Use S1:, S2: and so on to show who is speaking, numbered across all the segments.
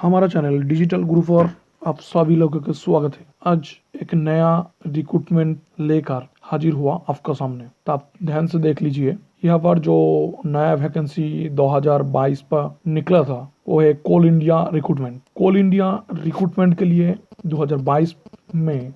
S1: हमारा channel digital Guru for आप सभी लोगों का स्वागत है। आज एक नया रिक्रूटमेंट लेकर हाजिर हुआ आपका सामने, तो आप ध्यान से देख लीजिए। यहाँ पर जो नया वैकेंसी 2022 पर निकला था वो है कोल इंडिया रिक्रूटमेंट। कोल इंडिया रिक्रूटमेंट के लिए 2022 में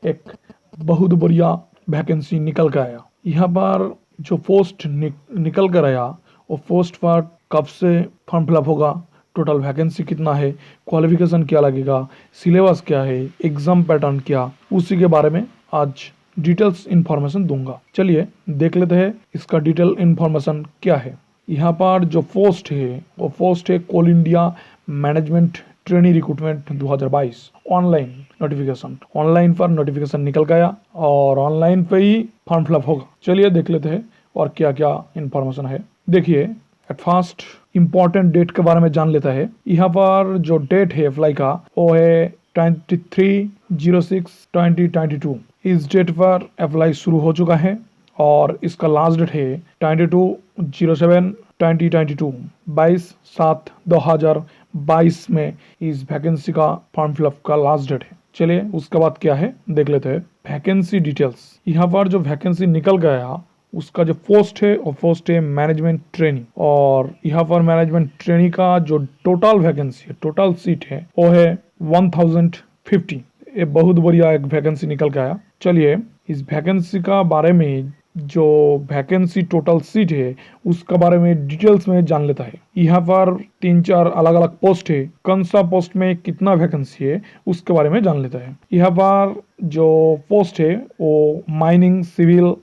S1: एक बहुत बढ़िया वैकेंसी निकल कर आया। यहाँ पर जो पोस्ट निकल कर आया वो पोस्ट पर कब से फॉर्म फिलअप होगा, टोटल वैकेंसी कितना है, क्वालिफिकेशन क्या लगेगा, सिलेबस क्या है, एग्जाम पैटर्न क्या, उसी के बारे में आज डिटेल्स इन्फॉर्मेशन दूंगा। चलिए देख लेते हैं इसका डिटेल इन्फॉर्मेशन क्या है। यहाँ पर जो पोस्ट है वो पोस्ट है coal India management trainee recruitment 2022 online notification. Online पर नोटिफिकेशन निकल गया और ऑनलाइन पे ही फॉर्म फिलअप होगा। चलिए देख लेते हैं और क्या क्या इन्फॉर्मेशन है। देखिए एट फर्स्ट इम्पोर्टेंट डेट के बारे में जान लेता है। यहाँ पर जो डेट है अप्लाई का वो है 23/06/2022। इस डेट पर अप्लाई शुरू हो चुका है और इसका लास्ट डेट है 22/07/2022। 22/7/2022 में इस वैकेंसी का फॉर्म फिलअप का लास्ट डेट है। चलिए उसके बाद क्या है देख लेते हैं। Vacancy details. यहाँ पर जो वैकेंसी निकल गया उसका जो पोस्ट है वो पोस्ट है मैनेजमेंट ट्रेनिंग, और यहाँ पर मैनेजमेंट ट्रेनिंग का जो टोटल वैकेंसी है, टोटल सीट है वो है 1050। ये बहुत बढ़िया एक वैकेंसी निकल के आया। चलिए इस वैकेंसी का बारे में, जो वैकेंसी टोटल सीट है उसका बारे में डिटेल्स में जान लेता है। यहाँ पर 3-4 अलग अलग पोस्ट है, कौन सा पोस्ट में कितना वैकेंसी है उसके बारे में जान लेता है। यहाँ पर जो पोस्ट है वो माइनिंग, सिविल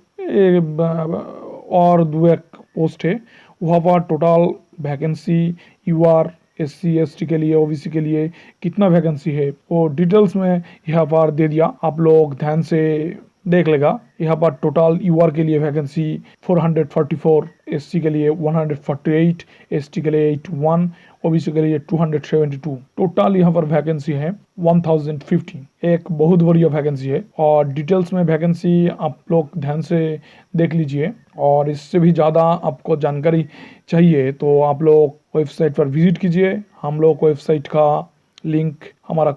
S1: और दो एक पोस्ट है। वहाँ पर total vacancy UR, SC ST के लिए, OBC के लिए कितना वैकेंसी है वो डिटेल्स में यहाँ पर दे दिया। आप लोग ध्यान से देख लेगा। यहाँ पर टोटल यूआर के लिए वैकेंसी 444, SC के लिए 148, ST के लिए 81, OBC के लिए 272। टोटल यहाँ पर वैकेंसी है 1050। एक बहुत बढ़िया वैकेंसी है और डिटेल्स में वैकेंसी आप लोग ध्यान से देख लीजिए। और इससे भी ज़्यादा आपको जानकारी चाहिए तो आप लोग वेबसाइट पर विजिट कीजिए। हम लोग वेबसाइट का लिंक हमारा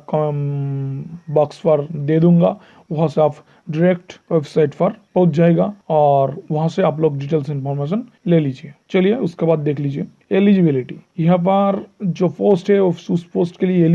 S1: बॉक्स पर दे दूंगा, वहाँ से आप डायरेक्ट वेबसाइट पर पहुंच जाएगा और वहाँ से आप लोग डिटेल्स इंफॉर्मेशन ले लीजिए। चलिए उसके बाद देख लीजिए एलिजिबिलिटी। यहाँ पर जो पोस्ट है उस पोस्ट के लिए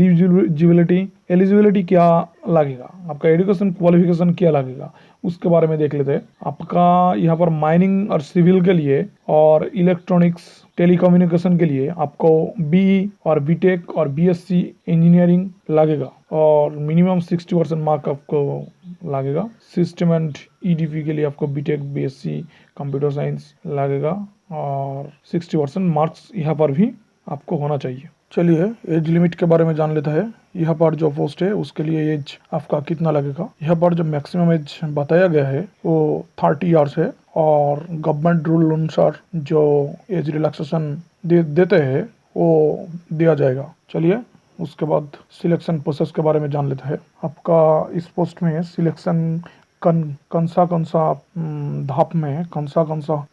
S1: एलिजिबिलिटी क्या लगेगा, आपका एजुकेशन क्वालिफिकेशन क्या लगेगा उसके बारे में देख लेते हैं। आपका यहाँ पर माइनिंग और सिविल के लिए और इलेक्ट्रॉनिक्स टेलीकम्युनिकेशन के लिए आपको BE और BTech और BSc इंजीनियरिंग लगेगा और मिनिमम 60% मार्क आपको लगेगा। सिस्टम एंड EDP के लिए आपको BTech BSc कंप्यूटर साइंस लगेगा और 60% मार्क्स यहाँ पर भी आपको होना चाहिए। चलिए एज लिमिट के बारे में जान लेता है। यहाँ पर जो पोस्ट है उसके लिए एज आपका कितना लगेगा। यहाँ पर जो मैक्सिमम एज बताया गया है वो 30 ईयर्स है और गवर्नमेंट रूल अनुसार जो एज रिलैक्सेशन देते हैं वो दिया जाएगा। चलिए उसके बाद सिलेक्शन प्रोसेस के बारे में जान लेता है। आपका इस पोस्ट में सिलेक्शन कौन सा धाप में, कौन सा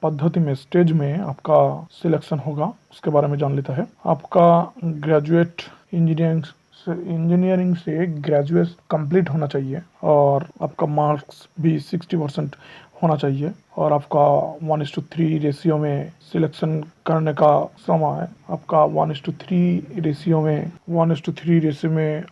S1: पद्धति में, स्टेज में आपका सिलेक्शन होगा उसके बारे में जान लेता है। आपका ग्रेजुएट इंजीनियरिंग से ग्रेजुएट कंप्लीट होना चाहिए और आपका मार्क्स भी 60% होना चाहिए और आपका 1:3 रेशियो में सिलेक्शन करने का समय आपका 1:3 रेशियो में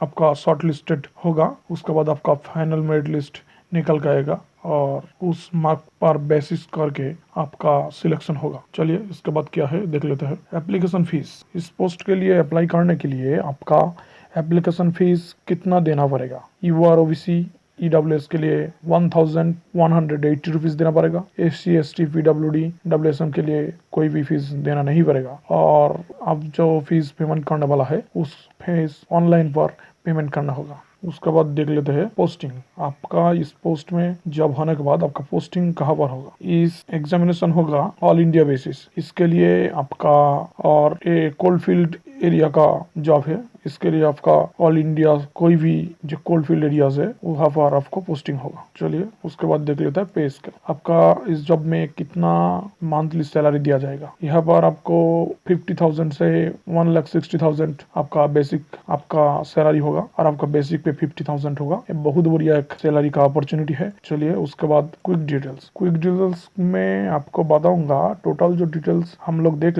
S1: आपका शॉर्ट लिस्टेड होगा। उसके बाद आपका फाइनल मेरिट लिस्ट निकल के आएगा और उस मार्क पर बेसिस करके आपका सिलेक्शन होगा। चलिए इसके बाद क्या है देख लेते हैं। Application fees. इस पोस्ट के लिए अप्लाई करने के लिए आपका एप्लीकेशन फीस कितना देना पड़ेगा। UR OBC EWS के लिए 1180 रुपीज़ देना पड़ेगा। SC ST PWD WSM के लिए कोई भी फीस देना नहीं पड़ेगा और अब जो फीस पेमेंट करने वाला है उस फीस ऑनलाइन पर पेमेंट करना होगा। उसके बाद देख लेते हैं पोस्टिंग। आपका इस पोस्ट में जॉब होने के बाद आपका पोस्टिंग कहाँ पर होगा। इस एग्जामिनेशन होगा ऑल इंडिया बेसिस। इसके लिए आपका और कोलफील्ड एरिया का जॉब है। इसके लिए आपका ऑल इंडिया कोई भी जो कोल्ड फील्ड एरियाज है वहाँ पर आपको पोस्टिंग होगा। चलिए उसके बाद देख लेते हैं पे स्केल। आपका इस जॉब में कितना मंथली सैलरी दिया जाएगा। यहाँ पर आपको 50,000 से 1,60,000 आपका बेसिक आपका सैलरी होगा और आपका बेसिक पे 50,000 होगा। ये बहुत बढ़िया एक सैलरी का अपॉर्चुनिटी है। चलिए उसके बाद क्विक डिटेल्स में आपको बताऊंगा। टोटल जो डिटेल्स हम लोग देख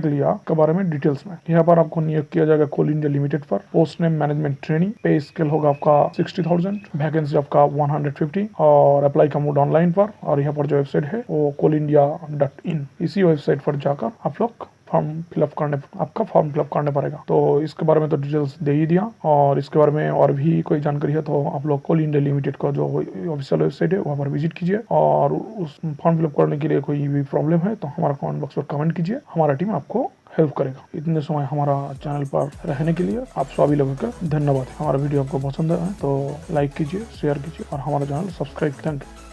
S1: लिया के बारे में डिटेल्स में। यहाँ पर आपको नियुक्त किया जाएगा कोल इंडिया लिमिटेड पर। Post name management training. पे स्केल होगा आपका 60,000। वैकेंसी आपका 150 और अप्लाई का मोड ऑनलाइन पर। और यहाँ पर जो वेबसाइट है वो coalindia.in। इसी वेबसाइट पर जाकर आप लोग फॉर्म फिलअप करने पड़ेगा। तो इसके बारे में तो डिटेल्स दे ही दिया। और इसके बारे में और भी कोई जानकारी है तो आप लोग कोल इंडिया लिमिटेड का जो ऑफिशियल वेबसाइट है वहाँ पर विजिट कीजिए। और उस फॉर्म फिलअप करने के लिए कोई भी प्रॉब्लम है तो हमारा कमेंट बॉक्स पर कमेंट कीजिए, हमारा टीम आपको हेल्प करेगा। इतने समय हमारा चैनल पर रहने के लिए आप सभी लोगों का धन्यवाद। हमारा वीडियो आपको पसंद है तो लाइक कीजिए, शेयर कीजिए और हमारा चैनल सब्सक्राइब। Thank you.